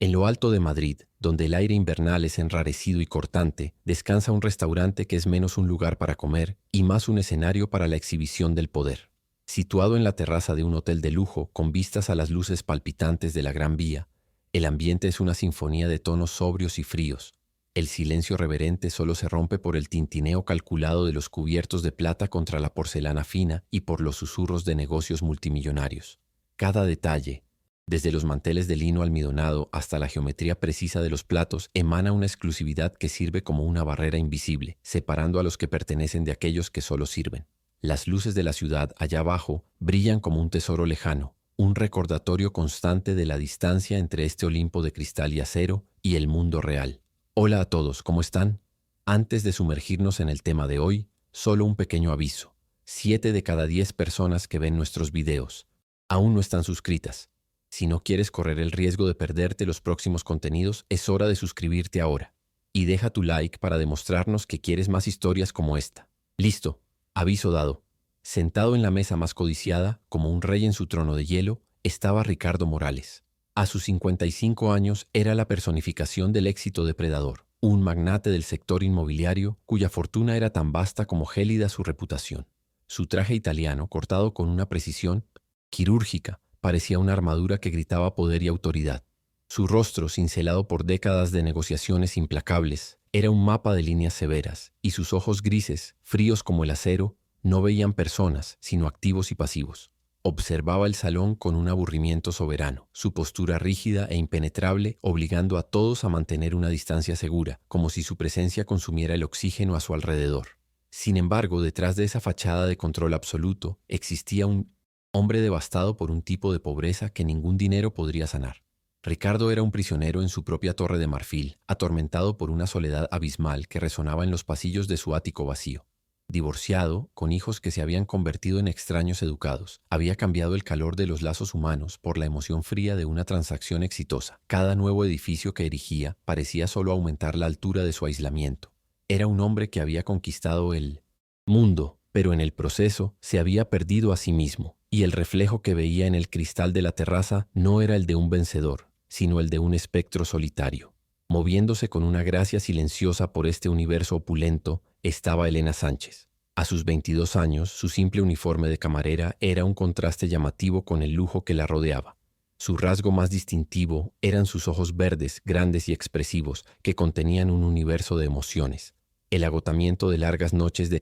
En lo alto de Madrid, donde el aire invernal es enrarecido y cortante, descansa un restaurante que es menos un lugar para comer y más un escenario para la exhibición del poder. Situado en la terraza de un hotel de lujo con vistas a las luces palpitantes de la Gran Vía, el ambiente es una sinfonía de tonos sobrios y fríos. El silencio reverente solo se rompe por el tintineo calculado de los cubiertos de plata contra la porcelana fina y por los susurros de negocios multimillonarios. Cada detalle, desde los manteles de lino almidonado hasta la geometría precisa de los platos, emana una exclusividad que sirve como una barrera invisible, separando a los que pertenecen de aquellos que solo sirven. Las luces de la ciudad allá abajo brillan como un tesoro lejano, un recordatorio constante de la distancia entre este Olimpo de cristal y acero y el mundo real. Hola a todos, ¿cómo están? Antes de sumergirnos en el tema de hoy, solo un pequeño aviso. 7 de cada 10 personas que ven nuestros videos aún no están suscritas. Si no quieres correr el riesgo de perderte los próximos contenidos, es hora de suscribirte ahora. Y deja tu like para demostrarnos que quieres más historias como esta. Listo, aviso dado. Sentado en la mesa más codiciada, como un rey en su trono de hielo, estaba Ricardo Morales. A sus 55 años era la personificación del éxito depredador, un magnate del sector inmobiliario cuya fortuna era tan vasta como gélida su reputación. Su traje italiano, cortado con una precisión quirúrgica, parecía una armadura que gritaba poder y autoridad. Su rostro, cincelado por décadas de negociaciones implacables, era un mapa de líneas severas, y sus ojos grises, fríos como el acero, no veían personas, sino activos y pasivos. Observaba el salón con un aburrimiento soberano, su postura rígida e impenetrable, obligando a todos a mantener una distancia segura, como si su presencia consumiera el oxígeno a su alrededor. Sin embargo, detrás de esa fachada de control absoluto, existía un hombre devastado por un tipo de pobreza que ningún dinero podría sanar. Ricardo era un prisionero en su propia torre de marfil, atormentado por una soledad abismal que resonaba en los pasillos de su ático vacío. Divorciado, con hijos que se habían convertido en extraños educados, había cambiado el calor de los lazos humanos por la emoción fría de una transacción exitosa. Cada nuevo edificio que erigía parecía solo aumentar la altura de su aislamiento. Era un hombre que había conquistado el mundo, pero en el proceso se había perdido a sí mismo, y el reflejo que veía en el cristal de la terraza no era el de un vencedor, sino el de un espectro solitario. Moviéndose con una gracia silenciosa por este universo opulento, estaba Elena Sánchez. A sus 22 años, su simple uniforme de camarera era un contraste llamativo con el lujo que la rodeaba. Su rasgo más distintivo eran sus ojos verdes, grandes y expresivos, que contenían un universo de emociones. El agotamiento de largas noches de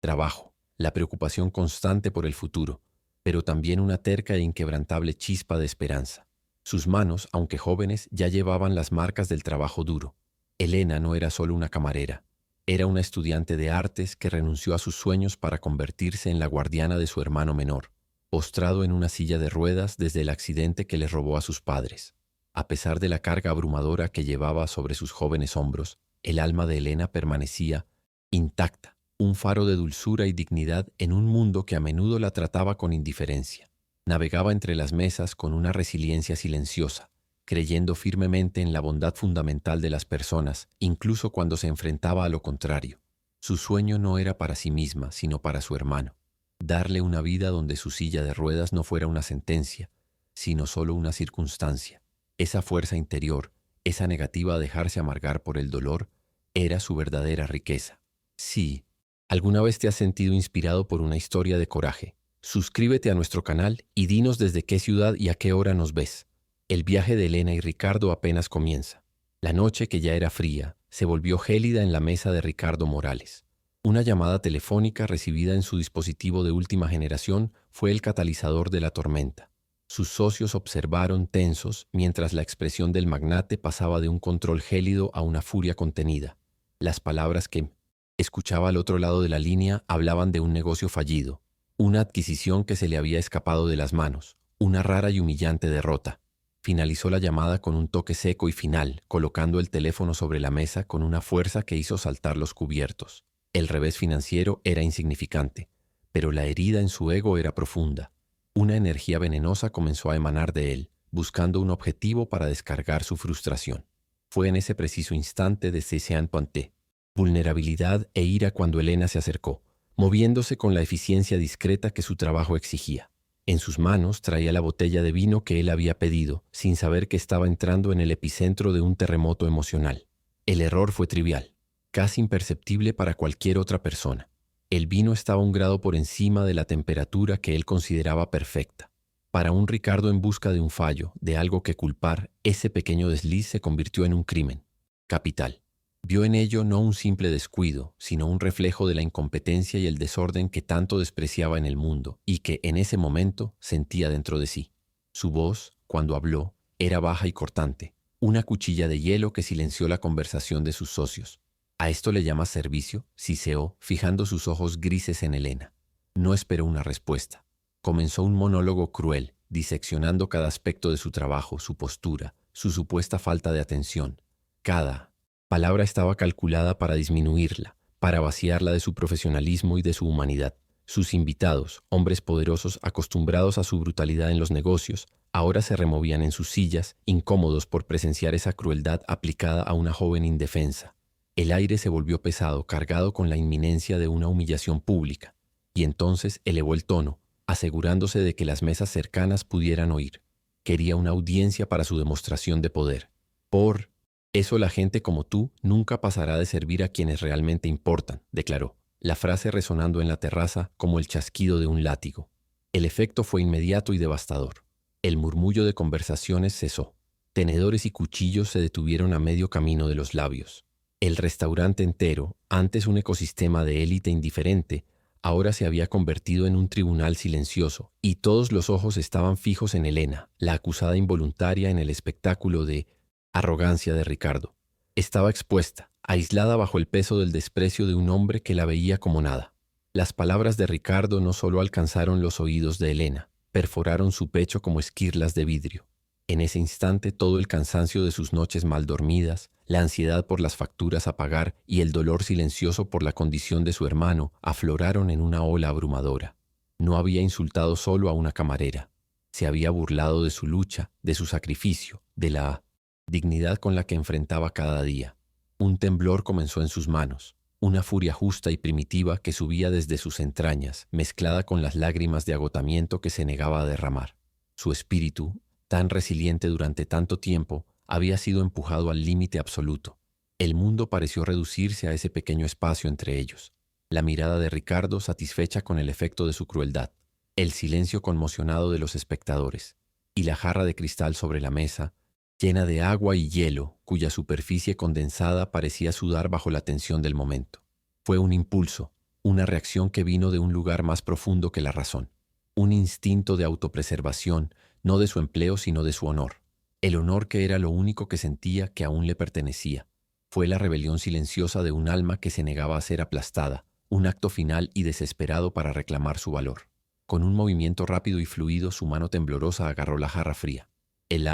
trabajo, la preocupación constante por el futuro, pero también una terca e inquebrantable chispa de esperanza. Sus manos, aunque jóvenes, ya llevaban las marcas del trabajo duro. Elena no era solo una camarera, era una estudiante de artes que renunció a sus sueños para convertirse en la guardiana de su hermano menor, postrado en una silla de ruedas desde el accidente que le robó a sus padres. A pesar de la carga abrumadora que llevaba sobre sus jóvenes hombros, el alma de Elena permanecía intacta, un faro de dulzura y dignidad en un mundo que a menudo la trataba con indiferencia. Navegaba entre las mesas con una resiliencia silenciosa, creyendo firmemente en la bondad fundamental de las personas, incluso cuando se enfrentaba a lo contrario. Su sueño no era para sí misma, sino para su hermano. Darle una vida donde su silla de ruedas no fuera una sentencia, sino solo una circunstancia. Esa fuerza interior, esa negativa a dejarse amargar por el dolor, era su verdadera riqueza. Sí, ¿alguna vez te has sentido inspirado por una historia de coraje? Suscríbete a nuestro canal y dinos desde qué ciudad y a qué hora nos ves. El viaje de Elena y Ricardo apenas comienza. La noche, que ya era fría, se volvió gélida en la mesa de Ricardo Morales. Una llamada telefónica recibida en su dispositivo de última generación fue el catalizador de la tormenta. Sus socios observaron tensos mientras la expresión del magnate pasaba de un control gélido a una furia contenida. Las palabras que escuchaba al otro lado de la línea hablaban de un negocio fallido, una adquisición que se le había escapado de las manos, una rara y humillante derrota. Finalizó la llamada con un toque seco y final, colocando el teléfono sobre la mesa con una fuerza que hizo saltar los cubiertos. El revés financiero era insignificante, pero la herida en su ego era profunda. Una energía venenosa comenzó a emanar de él, buscando un objetivo para descargar su frustración. Fue en ese preciso instante de Cézanne Ponté, vulnerabilidad e ira cuando Elena se acercó, moviéndose con la eficiencia discreta que su trabajo exigía. En sus manos traía la botella de vino que él había pedido, sin saber que estaba entrando en el epicentro de un terremoto emocional. El error fue trivial, casi imperceptible para cualquier otra persona. El vino estaba un grado por encima de la temperatura que él consideraba perfecta. Para un Ricardo en busca de un fallo, de algo que culpar, ese pequeño desliz se convirtió en un crimen capital. Vio en ello no un simple descuido, sino un reflejo de la incompetencia y el desorden que tanto despreciaba en el mundo y que en ese momento sentía dentro de sí. Su voz, cuando habló, era baja y cortante, una cuchilla de hielo que silenció la conversación de sus socios. ¿A esto le llamas servicio?, siseó, fijando sus ojos grises en Elena. No esperó una respuesta. Comenzó un monólogo cruel, diseccionando cada aspecto de su trabajo, su postura, su supuesta falta de atención. Cada palabra estaba calculada para disminuirla, para vaciarla de su profesionalismo y de su humanidad. Sus invitados, hombres poderosos acostumbrados a su brutalidad en los negocios, ahora se removían en sus sillas, incómodos por presenciar esa crueldad aplicada a una joven indefensa. El aire se volvió pesado, cargado con la inminencia de una humillación pública, y entonces elevó el tono, asegurándose de que las mesas cercanas pudieran oír. Quería una audiencia para su demostración de poder. Por eso la gente como tú nunca pasará de servir a quienes realmente importan, declaró, la frase resonando en la terraza como el chasquido de un látigo. El efecto fue inmediato y devastador. El murmullo de conversaciones cesó. Tenedores y cuchillos se detuvieron a medio camino de los labios. El restaurante entero, antes un ecosistema de élite indiferente, ahora se había convertido en un tribunal silencioso, y todos los ojos estaban fijos en Elena, la acusada involuntaria en el espectáculo de arrogancia de Ricardo. Estaba expuesta, aislada bajo el peso del desprecio de un hombre que la veía como nada. Las palabras de Ricardo no solo alcanzaron los oídos de Elena, perforaron su pecho como esquirlas de vidrio. En ese instante todo el cansancio de sus noches mal dormidas, la ansiedad por las facturas a pagar y el dolor silencioso por la condición de su hermano afloraron en una ola abrumadora. No había insultado solo a una camarera. Se había burlado de su lucha, de su sacrificio, de la dignidad con la que enfrentaba cada día. Un temblor comenzó en sus manos, una furia justa y primitiva que subía desde sus entrañas, mezclada con las lágrimas de agotamiento que se negaba a derramar. Su espíritu, tan resiliente durante tanto tiempo, había sido empujado al límite absoluto. El mundo pareció reducirse a ese pequeño espacio entre ellos. La mirada de Ricardo satisfecha con el efecto de su crueldad, el silencio conmocionado de los espectadores, y la jarra de cristal sobre la mesa, llena de agua y hielo, cuya superficie condensada parecía sudar bajo la tensión del momento. Fue un impulso, una reacción que vino de un lugar más profundo que la razón, un instinto de autopreservación, no de su empleo sino de su honor. El honor que era lo único que sentía que aún le pertenecía. Fue la rebelión silenciosa de un alma que se negaba a ser aplastada, un acto final y desesperado para reclamar su valor. Con un movimiento rápido y fluido, su mano temblorosa agarró la jarra fría. El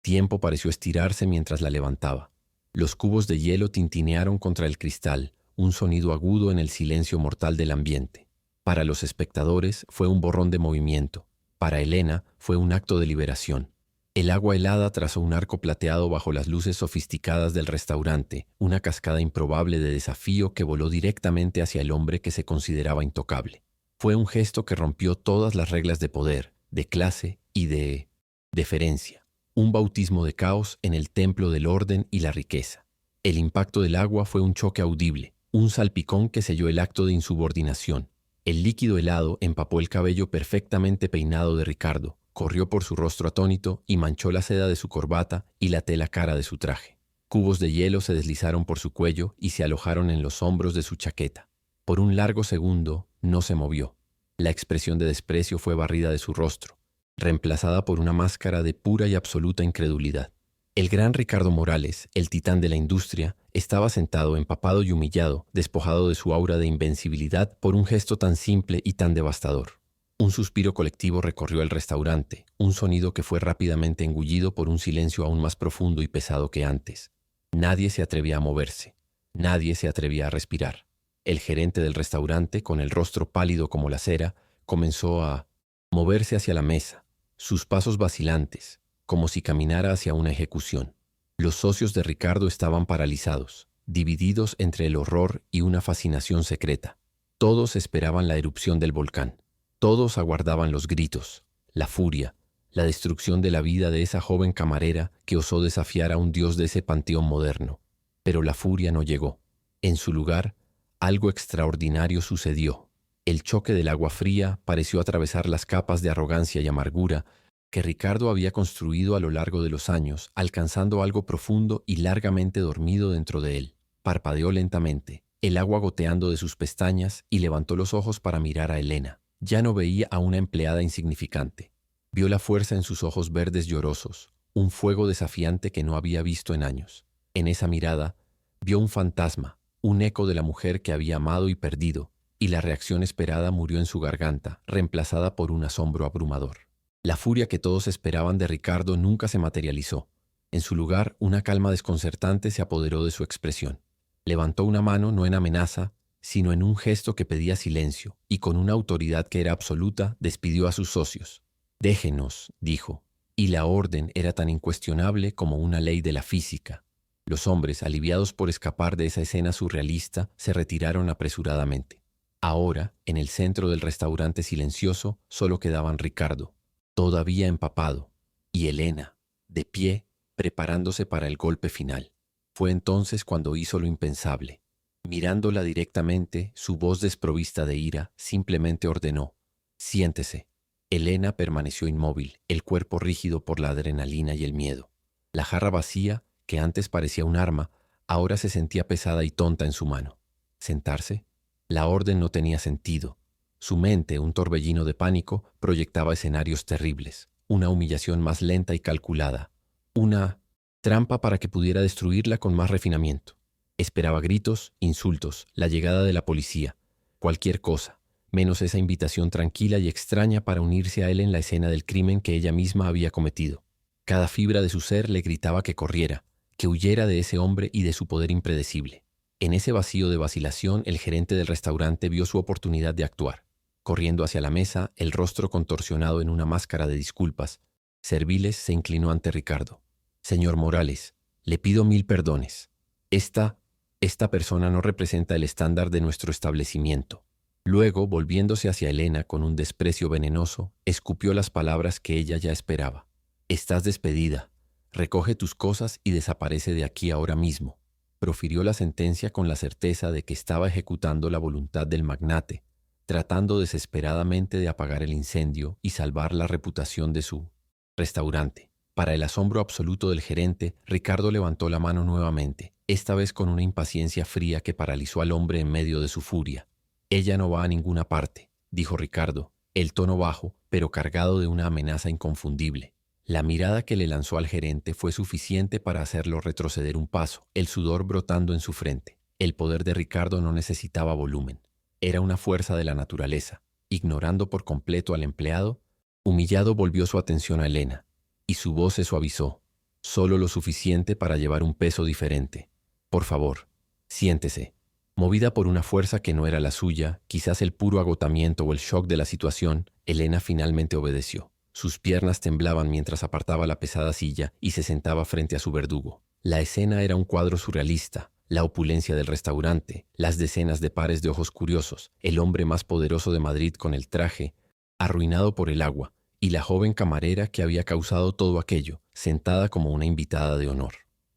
tiempo pareció estirarse mientras la levantaba. Los cubos de hielo tintinearon contra el cristal, un sonido agudo en el silencio mortal del ambiente. Para los espectadores fue un borrón de movimiento. Para Elena fue un acto de liberación. El agua helada trazó un arco plateado bajo las luces sofisticadas del restaurante, una cascada improbable de desafío que voló directamente hacia el hombre que se consideraba intocable. Fue un gesto que rompió todas las reglas de poder, de clase y de deferencia. Un bautismo de caos en el templo del orden y la riqueza. El impacto del agua fue un choque audible, un salpicón que selló el acto de insubordinación. El líquido helado empapó el cabello perfectamente peinado de Ricardo, corrió por su rostro atónito y manchó la seda de su corbata y la tela cara de su traje. Cubos de hielo se deslizaron por su cuello y se alojaron en los hombros de su chaqueta. Por un largo segundo no se movió. La expresión de desprecio fue barrida de su rostro, reemplazada por una máscara de pura y absoluta incredulidad. El gran Ricardo Morales, el titán de la industria, estaba sentado empapado y humillado, despojado de su aura de invencibilidad por un gesto tan simple y tan devastador. Un suspiro colectivo recorrió el restaurante, un sonido que fue rápidamente engullido por un silencio aún más profundo y pesado que antes. Nadie se atrevía a moverse, nadie se atrevía a respirar. El gerente del restaurante, con el rostro pálido como la cera, comenzó a moverse hacia la mesa, sus pasos vacilantes, como si caminara hacia una ejecución. Los socios de Ricardo estaban paralizados, divididos entre el horror y una fascinación secreta. Todos esperaban la erupción del volcán. Todos aguardaban los gritos, la furia, la destrucción de la vida de esa joven camarera que osó desafiar a un dios de ese panteón moderno. Pero la furia no llegó. En su lugar, algo extraordinario sucedió. El choque del agua fría pareció atravesar las capas de arrogancia y amargura que Ricardo había construido a lo largo de los años, alcanzando algo profundo y largamente dormido dentro de él. Parpadeó lentamente, el agua goteando de sus pestañas, y levantó los ojos para mirar a Elena. Ya no veía a una empleada insignificante. Vio la fuerza en sus ojos verdes llorosos, un fuego desafiante que no había visto en años. En esa mirada, vio un fantasma, un eco de la mujer que había amado y perdido, y la reacción esperada murió en su garganta, reemplazada por un asombro abrumador. La furia que todos esperaban de Ricardo nunca se materializó. En su lugar, una calma desconcertante se apoderó de su expresión. Levantó una mano no en amenaza, sino en un gesto que pedía silencio, y con una autoridad que era absoluta, despidió a sus socios. «Déjenos», dijo, y la orden era tan incuestionable como una ley de la física. Los hombres, aliviados por escapar de esa escena surrealista, se retiraron apresuradamente. Ahora, en el centro del restaurante silencioso, solo quedaban Ricardo, todavía empapado, y Elena, de pie, preparándose para el golpe final. Fue entonces cuando hizo lo impensable. Mirándola directamente, su voz desprovista de ira simplemente ordenó: «Siéntese». Elena permaneció inmóvil, el cuerpo rígido por la adrenalina y el miedo. La jarra vacía, que antes parecía un arma, ahora se sentía pesada y tonta en su mano. ¿Sentarse? La orden no tenía sentido. Su mente, un torbellino de pánico, proyectaba escenarios terribles, una humillación más lenta y calculada, una trampa para que pudiera destruirla con más refinamiento. Esperaba gritos, insultos, la llegada de la policía, cualquier cosa, menos esa invitación tranquila y extraña para unirse a él en la escena del crimen que ella misma había cometido. Cada fibra de su ser le gritaba que corriera, que huyera de ese hombre y de su poder impredecible. En ese vacío de vacilación, el gerente del restaurante vio su oportunidad de actuar. Corriendo hacia la mesa, el rostro contorsionado en una máscara de disculpas, Serviles se inclinó ante Ricardo. «Señor Morales, le pido 1000 perdones. Esta persona no representa el estándar de nuestro establecimiento». Luego, volviéndose hacia Elena con un desprecio venenoso, escupió las palabras que ella ya esperaba. «Estás despedida. Recoge tus cosas y desaparece de aquí ahora mismo». Profirió la sentencia con la certeza de que estaba ejecutando la voluntad del magnate, tratando desesperadamente de apagar el incendio y salvar la reputación de su restaurante. Para el asombro absoluto del gerente, Ricardo levantó la mano nuevamente, esta vez con una impaciencia fría que paralizó al hombre en medio de su furia. «Ella no va a ninguna parte», dijo Ricardo, el tono bajo, pero cargado de una amenaza inconfundible. La mirada que le lanzó al gerente fue suficiente para hacerlo retroceder un paso, el sudor brotando en su frente. El poder de Ricardo no necesitaba volumen. Era una fuerza de la naturaleza. Ignorando por completo al empleado, humillado volvió su atención a Elena, y su voz se suavizó, solo lo suficiente para llevar un peso diferente. «Por favor, siéntese». Movida por una fuerza que no era la suya, quizás el puro agotamiento o el shock de la situación, Elena finalmente obedeció. Sus piernas temblaban mientras apartaba la pesada silla y se sentaba frente a su verdugo. La escena era un cuadro surrealista. La opulencia del restaurante, las decenas de pares de ojos curiosos, el hombre más poderoso de Madrid con el traje, arruinado por el agua, y la joven camarera que había causado todo aquello, sentada como una invitada de honor.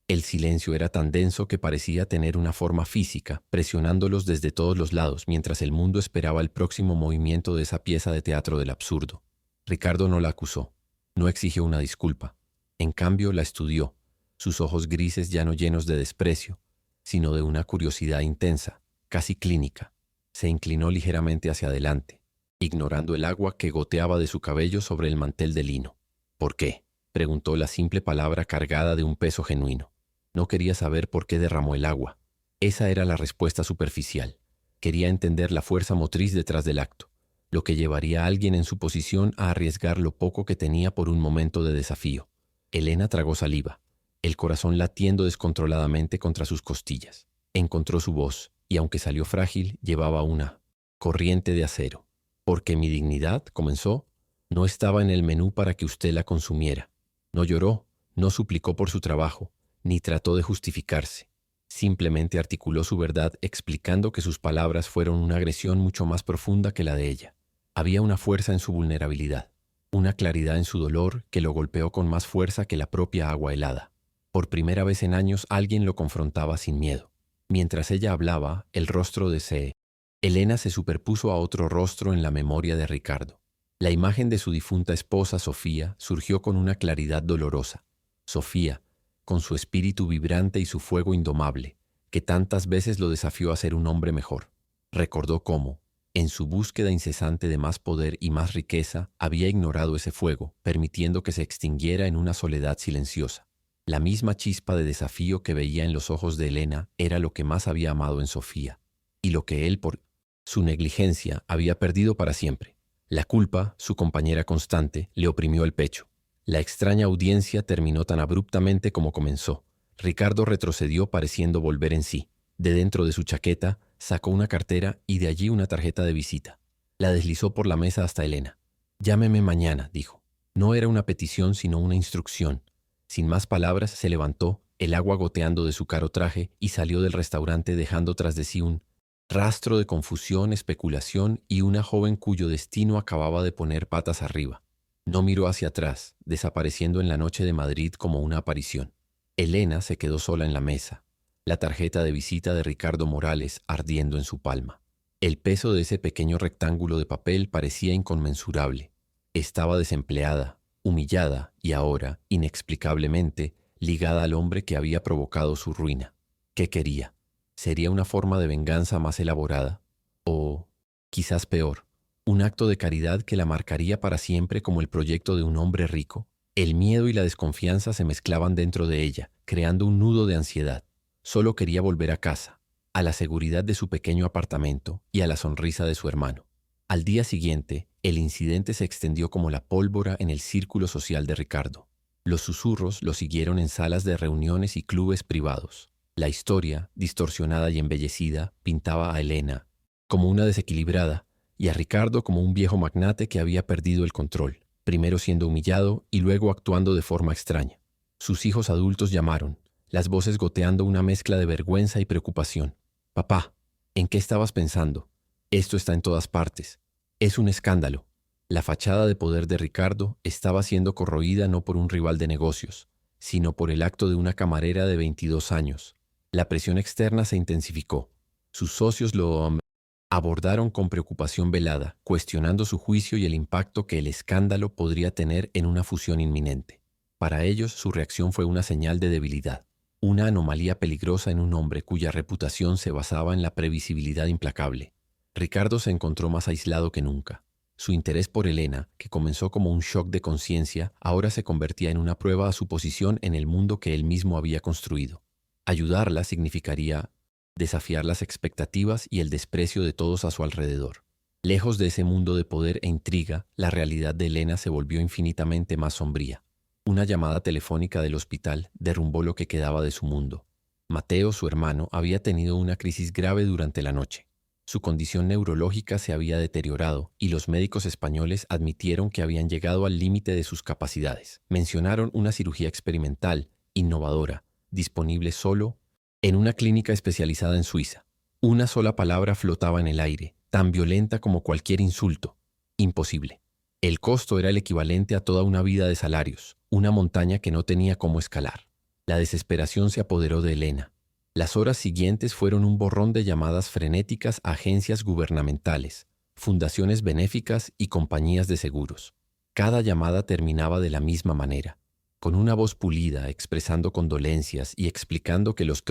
El silencio era tan denso que parecía tener una forma física, presionándolos desde todos los lados mientras el mundo esperaba el próximo movimiento de esa pieza de teatro del absurdo. Ricardo no la acusó, no exigió una disculpa. En cambio, la estudió, sus ojos grises ya no llenos de desprecio, sino de una curiosidad intensa, casi clínica. Se inclinó ligeramente hacia adelante, ignorando el agua que goteaba de su cabello sobre el mantel de lino. «¿Por qué?», preguntó la simple palabra cargada de un peso genuino. No quería saber por qué derramó el agua. Esa era la respuesta superficial. Quería entender la fuerza motriz detrás del acto, lo que llevaría a alguien en su posición a arriesgar lo poco que tenía por un momento de desafío. Elena tragó saliva, el corazón latiendo descontroladamente contra sus costillas. Encontró su voz, y aunque salió frágil, llevaba una corriente de acero. «Porque mi dignidad», comenzó, «no estaba en el menú para que usted la consumiera». No lloró, no suplicó por su trabajo, ni trató de justificarse. Simplemente articuló su verdad explicando que sus palabras fueron una agresión mucho más profunda que la de ella. Había una fuerza en su vulnerabilidad. una claridad en su dolor que lo golpeó con más fuerza que la propia agua helada. Por primera vez en años alguien lo confrontaba sin miedo. Mientras ella hablaba, el rostro de Elena se superpuso a otro rostro en la memoria de Ricardo. La imagen de su difunta esposa, Sofía, surgió con una claridad dolorosa. Sofía, con su espíritu vibrante y su fuego indomable, que tantas veces lo desafió a ser un hombre mejor. Recordó cómo, en su búsqueda incesante de más poder y más riqueza, había ignorado ese fuego, permitiendo que se extinguiera en una soledad silenciosa. La misma chispa de desafío que veía en los ojos de Elena era lo que más había amado en Sofía, y lo que él, por su negligencia, había perdido para siempre. La culpa, su compañera constante, le oprimió el pecho. La extraña audiencia terminó tan abruptamente como comenzó. Ricardo retrocedió pareciendo volver en sí. De dentro de su chaqueta, sacó una cartera y de allí una tarjeta de visita. La deslizó por la mesa hasta Elena. «Llámeme mañana», dijo. No era una petición, sino una instrucción. Sin más palabras, se levantó, el agua goteando de su caro traje, y salió del restaurante dejando tras de sí un rastro de confusión, especulación y una joven cuyo destino acababa de poner patas arriba. No miró hacia atrás, desapareciendo en la noche de Madrid como una aparición. Elena se quedó sola en la mesa, la tarjeta de visita de Ricardo Morales ardiendo en su palma. El peso de ese pequeño rectángulo de papel parecía inconmensurable. Estaba desempleada, humillada y ahora, inexplicablemente, ligada al hombre que había provocado su ruina. ¿Qué quería? ¿Sería una forma de venganza más elaborada? O, quizás peor, un acto de caridad que la marcaría para siempre como el proyecto de un hombre rico? El miedo y la desconfianza se mezclaban dentro de ella, creando un nudo de ansiedad. Solo quería volver a casa, a la seguridad de su pequeño apartamento y a la sonrisa de su hermano. Al día siguiente, el incidente se extendió como la pólvora en el círculo social de Ricardo. Los susurros lo siguieron en salas de reuniones y clubes privados. La historia, distorsionada y embellecida, pintaba a Elena como una desequilibrada y a Ricardo como un viejo magnate que había perdido el control, primero siendo humillado y luego actuando de forma extraña. Sus hijos adultos llamaron, las voces goteando una mezcla de vergüenza y preocupación. «Papá, ¿en qué estabas pensando? Esto está en todas partes. Es un escándalo». La fachada de poder de Ricardo estaba siendo corroída no por un rival de negocios, sino por el acto de una camarera de 22 años. La presión externa se intensificó. Sus socios lo abordaron con preocupación velada, cuestionando su juicio y el impacto que el escándalo podría tener en una fusión inminente. Para ellos, su reacción fue una señal de debilidad, una anomalía peligrosa en un hombre cuya reputación se basaba en la previsibilidad implacable. Ricardo se encontró más aislado que nunca. Su interés por Elena, que comenzó como un shock de conciencia, ahora se convertía en una prueba a su posición en el mundo que él mismo había construido. Ayudarla significaría desafiar las expectativas y el desprecio de todos a su alrededor. Lejos de ese mundo de poder e intriga, la realidad de Elena se volvió infinitamente más sombría. Una llamada telefónica del hospital derrumbó lo que quedaba de su mundo. Mateo, su hermano, había tenido una crisis grave durante la noche. Su condición neurológica se había deteriorado y los médicos españoles admitieron que habían llegado al límite de sus capacidades. Mencionaron una cirugía experimental, innovadora, disponible solo en una clínica especializada en Suiza. Una sola palabra flotaba en el aire, tan violenta como cualquier insulto. Imposible. El costo era el equivalente a toda una vida de salarios, una montaña que no tenía cómo escalar. La desesperación se apoderó de Elena. Las horas siguientes fueron un borrón de llamadas frenéticas a agencias gubernamentales, fundaciones benéficas y compañías de seguros. Cada llamada terminaba de la misma manera, con una voz pulida expresando condolencias y explicando que los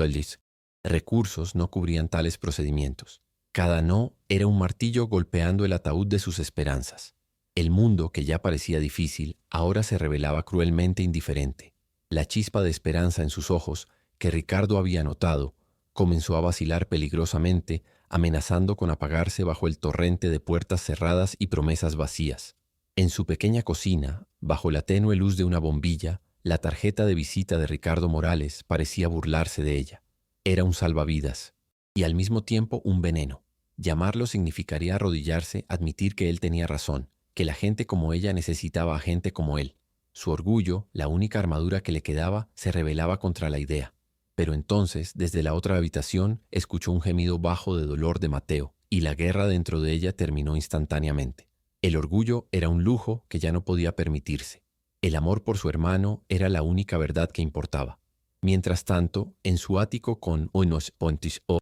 recursos no cubrían tales procedimientos. Cada no era un martillo golpeando el ataúd de sus esperanzas. El mundo, que ya parecía difícil, ahora se revelaba cruelmente indiferente. La chispa de esperanza en sus ojos, que Ricardo había notado, comenzó a vacilar peligrosamente, amenazando con apagarse bajo el torrente de puertas cerradas y promesas vacías. En su pequeña cocina, bajo la tenue luz de una bombilla, la tarjeta de visita de Ricardo Morales parecía burlarse de ella. Era un salvavidas y al mismo tiempo un veneno. Llamarlo significaría arrodillarse, admitir que él tenía razón, que la gente como ella necesitaba a gente como él. Su orgullo, la única armadura que le quedaba, se rebelaba contra la idea. Pero entonces, desde la otra habitación, escuchó un gemido bajo de dolor de Mateo, y la guerra dentro de ella terminó instantáneamente. El orgullo era un lujo que ya no podía permitirse. El amor por su hermano era la única verdad que importaba. Mientras tanto, en su ático con unos pontis o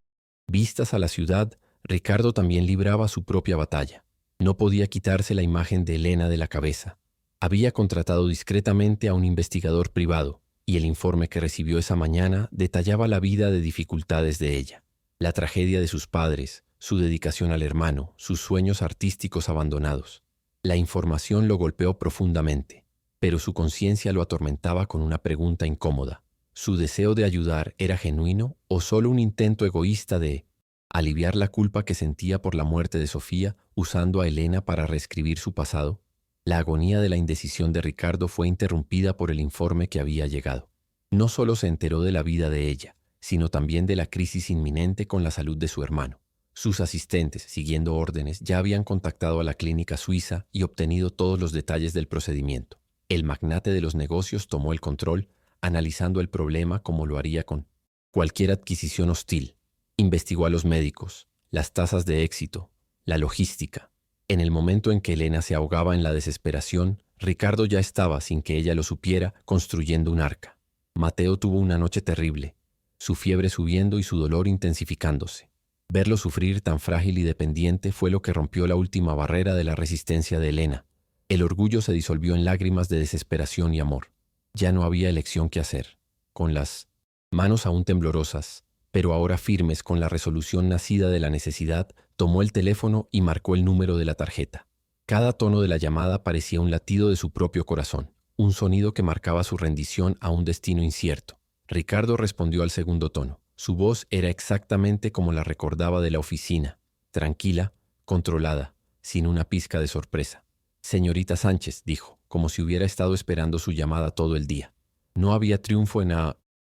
vistas a la ciudad, Ricardo también libraba su propia batalla. No podía quitarse la imagen de Elena de la cabeza. Había contratado discretamente a un investigador privado, y el informe que recibió esa mañana detallaba la vida de dificultades de ella, la tragedia de sus padres, su dedicación al hermano, sus sueños artísticos abandonados. La información lo golpeó profundamente, pero su conciencia lo atormentaba con una pregunta incómoda. ¿Su deseo de ayudar era genuino o solo un intento egoísta de aliviar la culpa que sentía por la muerte de Sofía usando a Elena para reescribir su pasado? La agonía de la indecisión de Ricardo fue interrumpida por el informe que había llegado. No solo se enteró de la vida de ella, sino también de la crisis inminente con la salud de su hermano. Sus asistentes, siguiendo órdenes, ya habían contactado a la clínica suiza y obtenido todos los detalles del procedimiento. El magnate de los negocios tomó el control, analizando el problema como lo haría con cualquier adquisición hostil. Investigó a los médicos, las tasas de éxito, la logística. En el momento en que Elena se ahogaba en la desesperación, Ricardo ya estaba, sin que ella lo supiera, construyendo un arca. Mateo tuvo una noche terrible, su fiebre subiendo y su dolor intensificándose. Verlo sufrir tan frágil y dependiente fue lo que rompió la última barrera de la resistencia de Elena. El orgullo se disolvió en lágrimas de desesperación y amor. Ya no había elección que hacer. Con las manos aún temblorosas, pero ahora firmes con la resolución nacida de la necesidad, tomó el teléfono y marcó el número de la tarjeta. Cada tono de la llamada parecía un latido de su propio corazón, un sonido que marcaba su rendición a un destino incierto. Ricardo respondió al segundo tono. Su voz era exactamente como la recordaba de la oficina, tranquila, controlada, sin una pizca de sorpresa. «Señorita Sánchez», dijo, como si hubiera estado esperando su llamada todo el día. No había triunfo en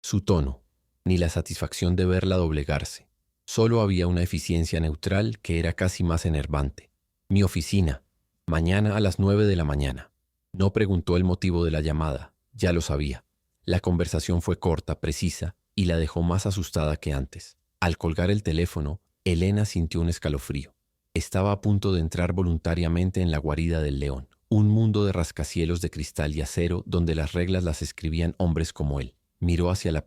su tono, ni la satisfacción de verla doblegarse. Solo había una eficiencia neutral que era casi más enervante. «Mi oficina, mañana a las 9 de la mañana». No preguntó el motivo de la llamada, ya lo sabía. La conversación fue corta, precisa, y la dejó más asustada que antes. Al colgar el teléfono, Elena sintió un escalofrío. Estaba a punto de entrar voluntariamente en la guarida del león, un mundo de rascacielos de cristal y acero donde las reglas las escribían hombres como él. Miró hacia la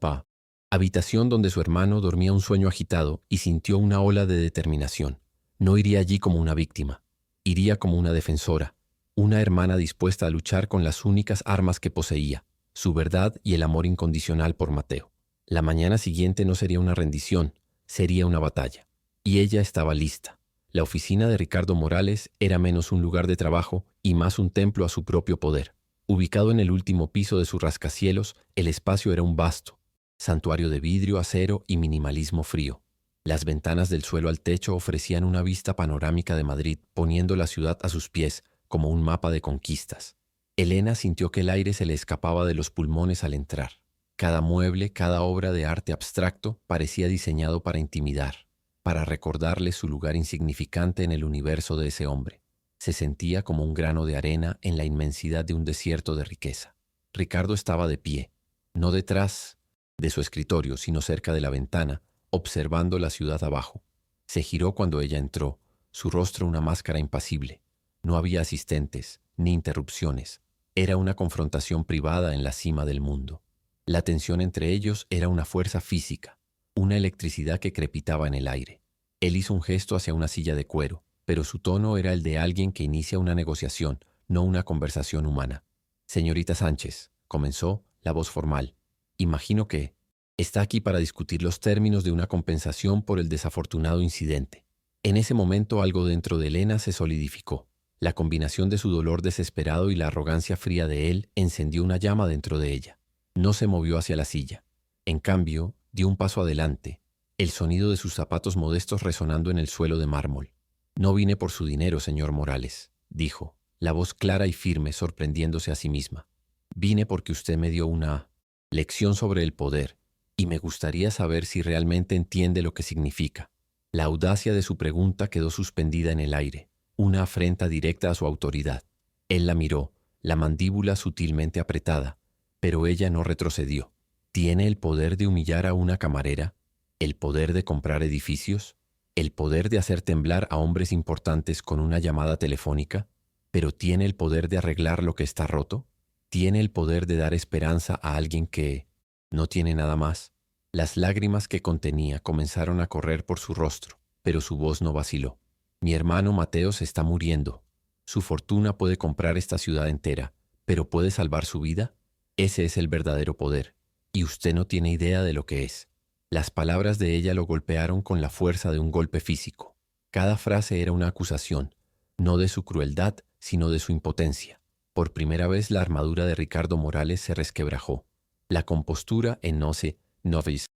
habitación donde su hermano dormía un sueño agitado y sintió una ola de determinación. No iría allí como una víctima, iría como una defensora, una hermana dispuesta a luchar con las únicas armas que poseía, su verdad y el amor incondicional por Mateo. La mañana siguiente no sería una rendición, sería una batalla. Y ella estaba lista. La oficina de Ricardo Morales era menos un lugar de trabajo y más un templo a su propio poder. Ubicado en el último piso de sus rascacielos, el espacio era un vasto santuario de vidrio, acero y minimalismo frío. Las ventanas del suelo al techo ofrecían una vista panorámica de Madrid, poniendo la ciudad a sus pies como un mapa de conquistas. Elena sintió que el aire se le escapaba de los pulmones al entrar. Cada mueble, cada obra de arte abstracto parecía diseñado para intimidar, para recordarle su lugar insignificante en el universo de ese hombre. Se sentía como un grano de arena en la inmensidad de un desierto de riqueza. Ricardo estaba de pie, no detrás de su escritorio, sino cerca de la ventana, observando la ciudad abajo. Se giró cuando ella entró, su rostro una máscara impasible. No había asistentes, ni interrupciones. Era una confrontación privada en la cima del mundo. La tensión entre ellos era una fuerza física, una electricidad que crepitaba en el aire. Él hizo un gesto hacia una silla de cuero, pero su tono era el de alguien que inicia una negociación, no una conversación humana. «Señorita Sánchez», comenzó, la voz formal. «Imagino que está aquí para discutir los términos de una compensación por el desafortunado incidente». En ese momento algo dentro de Elena se solidificó. La combinación de su dolor desesperado y la arrogancia fría de él encendió una llama dentro de ella. No se movió hacia la silla. En cambio, dio un paso adelante, el sonido de sus zapatos modestos resonando en el suelo de mármol. «No vine por su dinero, señor Morales», dijo, la voz clara y firme, sorprendiéndose a sí misma. «Vine porque usted me dio una lección sobre el poder, y me gustaría saber si realmente entiende lo que significa». La audacia de su pregunta quedó suspendida en el aire, una afrenta directa a su autoridad. Él la miró, la mandíbula sutilmente apretada, pero ella no retrocedió. ¿Tiene el poder de humillar a una camarera? ¿El poder de comprar edificios? ¿El poder de hacer temblar a hombres importantes con una llamada telefónica? Pero ¿tiene el poder de arreglar lo que está roto? ¿Tiene el poder de dar esperanza a alguien que no tiene nada más? Las lágrimas que contenía comenzaron a correr por su rostro, pero su voz no vaciló. Mi hermano Mateo se está muriendo. Su fortuna puede comprar esta ciudad entera, pero ¿puede salvar su vida? Ese es el verdadero poder, y usted no tiene idea de lo que es. Las palabras de ella lo golpearon con la fuerza de un golpe físico. Cada frase era una acusación, no de su crueldad, sino de su impotencia. Por primera vez la armadura de Ricardo Morales se resquebrajó. La compostura en novice.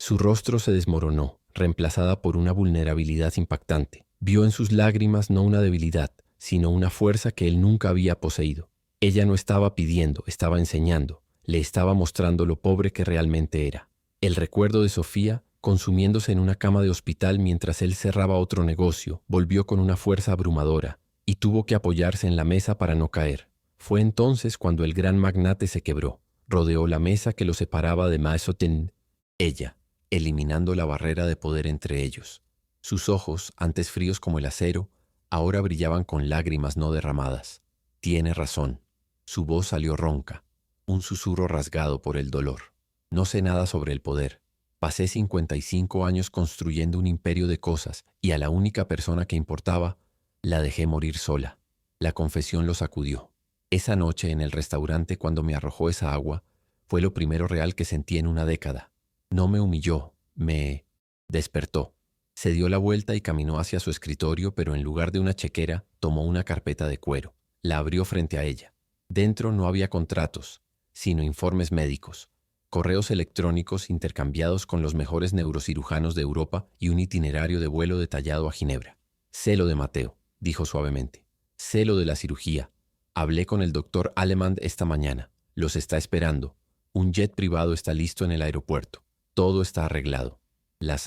Su rostro se desmoronó, reemplazada por una vulnerabilidad impactante. Vio en sus lágrimas no una debilidad, sino una fuerza que él nunca había poseído. Ella no estaba pidiendo, estaba enseñando, le estaba mostrando lo pobre que realmente era. El recuerdo de Sofía, consumiéndose en una cama de hospital mientras él cerraba otro negocio, volvió con una fuerza abrumadora, y tuvo que apoyarse en la mesa para no caer. Fue entonces cuando el gran magnate se quebró, rodeó la mesa que lo separaba de Maesotin, ella, eliminando la barrera de poder entre ellos. Sus ojos, antes fríos como el acero, ahora brillaban con lágrimas no derramadas. Tiene razón. Su voz salió ronca, un susurro rasgado por el dolor. No sé nada sobre el poder. Pasé 55 años construyendo un imperio de cosas y a la única persona que importaba, la dejé morir sola. La confesión lo sacudió. Esa noche en el restaurante cuando me arrojó esa agua, fue lo primero real que sentí en una década. No me humilló, me despertó. Se dio la vuelta y caminó hacia su escritorio, pero en lugar de una chequera, tomó una carpeta de cuero. La abrió frente a ella. Dentro no había contratos, sino informes médicos, correos electrónicos intercambiados con los mejores neurocirujanos de Europa y un itinerario de vuelo detallado a Ginebra. Sé lo de Mateo, dijo suavemente. Sé lo de la cirugía. Hablé con el doctor Alemán esta mañana. Los está esperando. Un jet privado está listo en el aeropuerto. Todo está arreglado. La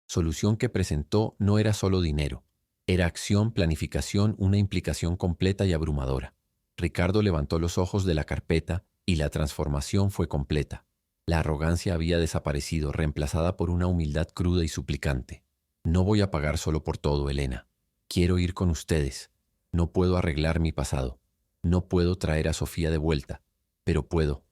solución que presentó no era solo dinero. Era acción, planificación, una implicación completa y abrumadora. Ricardo levantó los ojos de la carpeta y la transformación fue completa. La arrogancia había desaparecido, reemplazada por una humildad cruda y suplicante. No voy a pagar solo por todo, Elena. Quiero ir con ustedes. No puedo arreglar mi pasado. No puedo traer a Sofía de vuelta. Pero puedo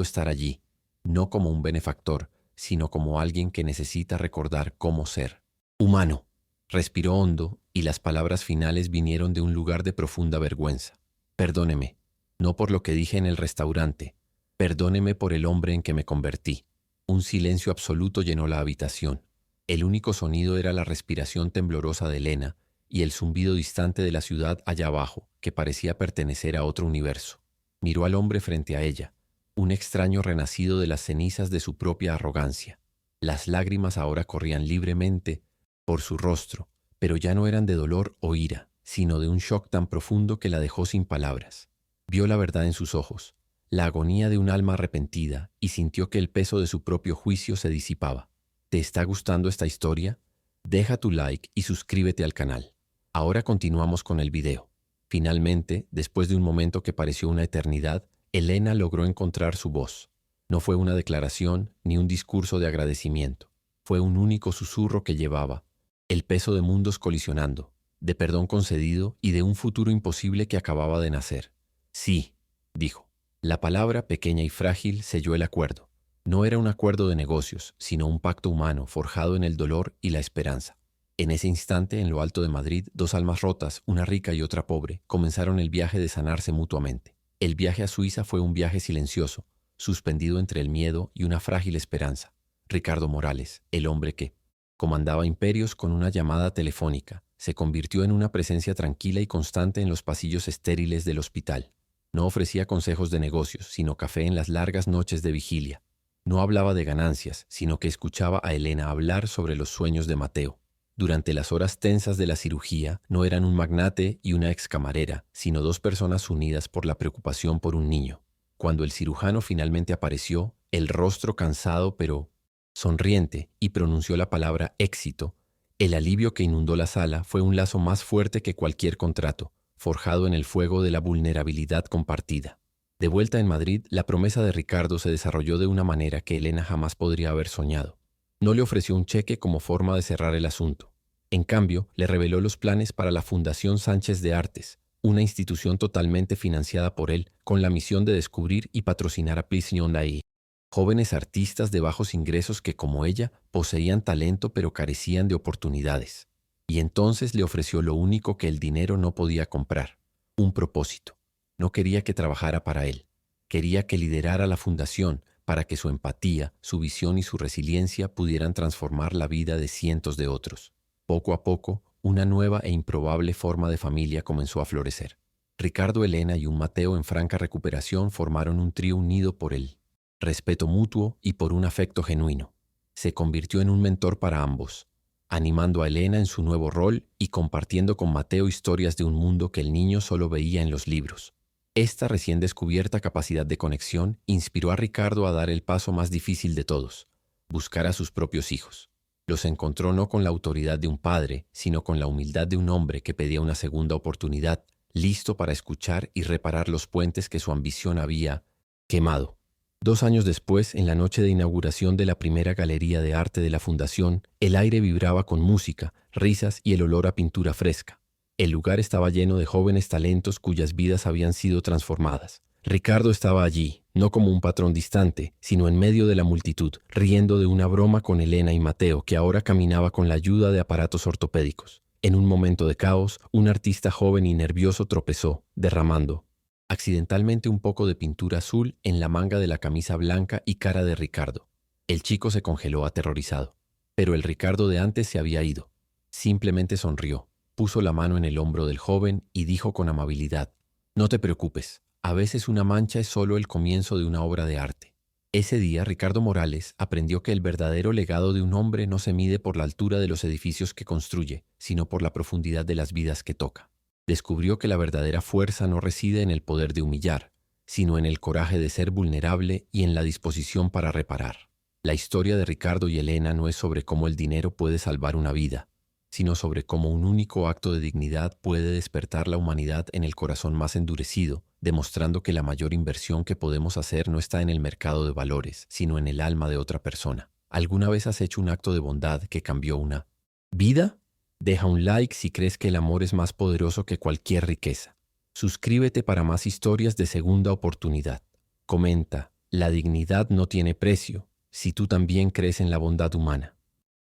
estar allí, no como un benefactor, sino como alguien que necesita recordar cómo ser humano. Respiró hondo y las palabras finales vinieron de un lugar de profunda vergüenza. Perdóneme, no por lo que dije en el restaurante. Perdóneme por el hombre en que me convertí. Un silencio absoluto llenó la habitación. El único sonido era la respiración temblorosa de Elena y el zumbido distante de la ciudad allá abajo, que parecía pertenecer a otro universo. Miró al hombre frente a ella, un extraño renacido de las cenizas de su propia arrogancia. Las lágrimas ahora corrían libremente por su rostro, pero ya no eran de dolor o ira, sino de un shock tan profundo que la dejó sin palabras. Vio la verdad en sus ojos, la agonía de un alma arrepentida, y sintió que el peso de su propio juicio se disipaba. ¿Te está gustando esta historia? Deja tu like y suscríbete al canal. Ahora continuamos con el video. Finalmente, después de un momento que pareció una eternidad, Elena logró encontrar su voz. No fue una declaración ni un discurso de agradecimiento. Fue un único susurro que llevaba el peso de mundos colisionando, de perdón concedido y de un futuro imposible que acababa de nacer. Sí, dijo. La palabra, pequeña y frágil, selló el acuerdo. No era un acuerdo de negocios, sino un pacto humano forjado en el dolor y la esperanza. En ese instante, en lo alto de Madrid, dos almas rotas, una rica y otra pobre, comenzaron el viaje de sanarse mutuamente. El viaje a Suiza fue un viaje silencioso, suspendido entre el miedo y una frágil esperanza. Ricardo Morales, el hombre que comandaba imperios con una llamada telefónica, se convirtió en una presencia tranquila y constante en los pasillos estériles del hospital. No ofrecía consejos de negocios, sino café en las largas noches de vigilia. No hablaba de ganancias, sino que escuchaba a Elena hablar sobre los sueños de Mateo. Durante las horas tensas de la cirugía, no eran un magnate y una excamarera, sino dos personas unidas por la preocupación por un niño. Cuando el cirujano finalmente apareció, el rostro cansado pero sonriente, y pronunció la palabra éxito, el alivio que inundó la sala fue un lazo más fuerte que cualquier contrato, forjado en el fuego de la vulnerabilidad compartida. De vuelta en Madrid, la promesa de Ricardo se desarrolló de una manera que Elena jamás podría haber soñado. No le ofreció un cheque como forma de cerrar el asunto. En cambio, le reveló los planes para la Fundación Sánchez de Artes, una institución totalmente financiada por él, con la misión de descubrir y patrocinar a Plisionai, jóvenes artistas de bajos ingresos que, como ella, poseían talento pero carecían de oportunidades. Y entonces le ofreció lo único que el dinero no podía comprar: un propósito. No quería que trabajara para él. Quería que liderara la fundación para que su empatía, su visión y su resiliencia pudieran transformar la vida de cientos de otros. Poco a poco, una nueva e improbable forma de familia comenzó a florecer. Ricardo, Elena y un Mateo en franca recuperación formaron un trío unido por el respeto mutuo y por un afecto genuino. Se convirtió en un mentor para ambos, animando a Elena en su nuevo rol y compartiendo con Mateo historias de un mundo que el niño solo veía en los libros. Esta recién descubierta capacidad de conexión inspiró a Ricardo a dar el paso más difícil de todos: buscar a sus propios hijos. Los encontró no con la autoridad de un padre, sino con la humildad de un hombre que pedía una segunda oportunidad, listo para escuchar y reparar los puentes que su ambición había quemado. 2 años después, en la noche de inauguración de la primera galería de arte de la Fundación, el aire vibraba con música, risas y el olor a pintura fresca. El lugar estaba lleno de jóvenes talentos cuyas vidas habían sido transformadas. Ricardo estaba allí, no como un patrón distante, sino en medio de la multitud, riendo de una broma con Elena y Mateo, que ahora caminaba con la ayuda de aparatos ortopédicos. En un momento de caos, un artista joven y nervioso tropezó, derramando accidentalmente un poco de pintura azul en la manga de la camisa blanca y cara de Ricardo. El chico se congeló aterrorizado. Pero el Ricardo de antes se había ido. Simplemente sonrió, puso la mano en el hombro del joven y dijo con amabilidad: «No te preocupes, a veces una mancha es solo el comienzo de una obra de arte». Ese día, Ricardo Morales aprendió que el verdadero legado de un hombre no se mide por la altura de los edificios que construye, sino por la profundidad de las vidas que toca. Descubrió que la verdadera fuerza no reside en el poder de humillar, sino en el coraje de ser vulnerable y en la disposición para reparar. La historia de Ricardo y Elena no es sobre cómo el dinero puede salvar una vida, sino sobre cómo un único acto de dignidad puede despertar la humanidad en el corazón más endurecido, demostrando que la mayor inversión que podemos hacer no está en el mercado de valores, sino en el alma de otra persona. ¿Alguna vez has hecho un acto de bondad que cambió una vida? Deja un like si crees que el amor es más poderoso que cualquier riqueza. Suscríbete para más historias de segunda oportunidad. Comenta: la dignidad no tiene precio, si tú también crees en la bondad humana.